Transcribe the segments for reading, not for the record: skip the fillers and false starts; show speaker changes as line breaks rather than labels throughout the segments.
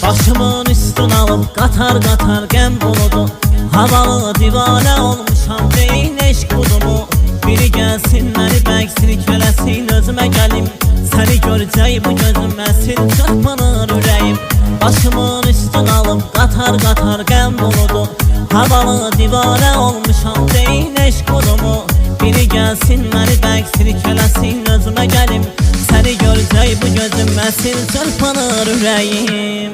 Başımın üstüne alıp katar katar gem buludu. Havalı divane olmuşam beyin eşk budumu. Biri gelsin beni bək silkələsin özümə gəlim. Səni görəcək bu gözüm əsil çırpınır ürəyim. Başımın üstüne alıp katar katar gem buludu. Havalı divane olmuşam beyin eşk budumu. Biri gelsin beni bək silkələsin özümə gəlim. Səni görəcək bu gözüm əsil çırpınır ürəyim.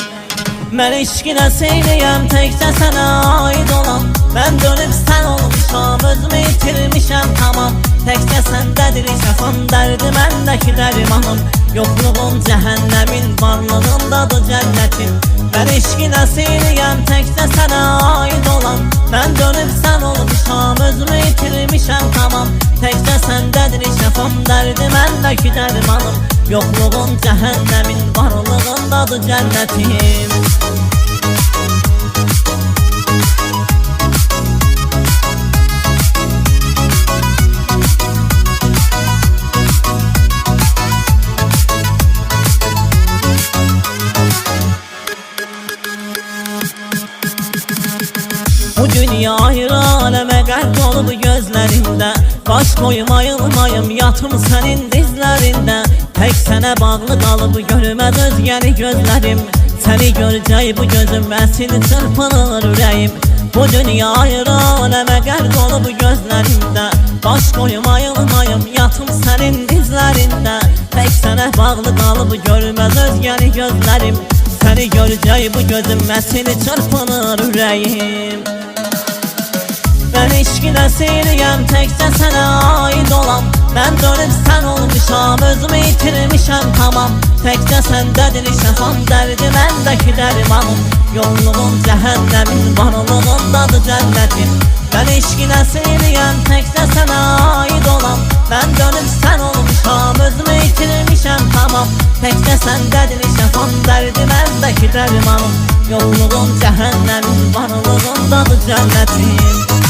Mən eşqinə seyləyəm təkcə sənə aid olan. Mən dönüb sən olmuşam, özümü itirmişəm tamam. Təkcə səndədir şəfam, dərdi məndəki dərmanım. Yoxluğum cəhənnəmin, varlığındadır cənnətim. Mən eşqinə seyləyəm təkcə sənə aid olan. Mən dönüb sən olmuşam, özümü itirmişəm tamam. Təkcə səndədir şəfam, dərdi məndəki dərmanım. Yoxluğum cəhənnəmin, varlığındadır cənnətim. Bu dünya ayrı aləmə qərq olub gözlərində. Baş qoyum ayılmayım, yatım sənin dizlərində. Tək sənə bağlı qalıb görməz özgəni gözlərim. Səni görəcək bu gözüm əsil çırpınır ürəyim. Bu dünya ayrı aləmə qərq olub gözlərində. Baş qoyum ayılmayım, yatım sənin dizlərində. Tək sənə bağlı qalıb görməz özgəni gözlərim. Səni görəcək bu gözüm əsil çırpınır ürəyim. Mən eşqinə seyləyəm təkcə sənə aid olan. Mən dönüb sən olmuşam, özümü itirmişəm tamam. Təkcə səndədir şəfam, dərdi məndəki dərmanım. Yolluğum cəhənnəmin, varlığındadır cənnətim. Mən eşqinə seyləyəm təkcə sənə aid olan. Mən dönüb sən olmuşam, özümü itirmişəm tamam. Təkcə səndədir şəfam, dərdi məndəki dərmanım. Yolluğum cəhənnəmin, varlığındadır cənnətim.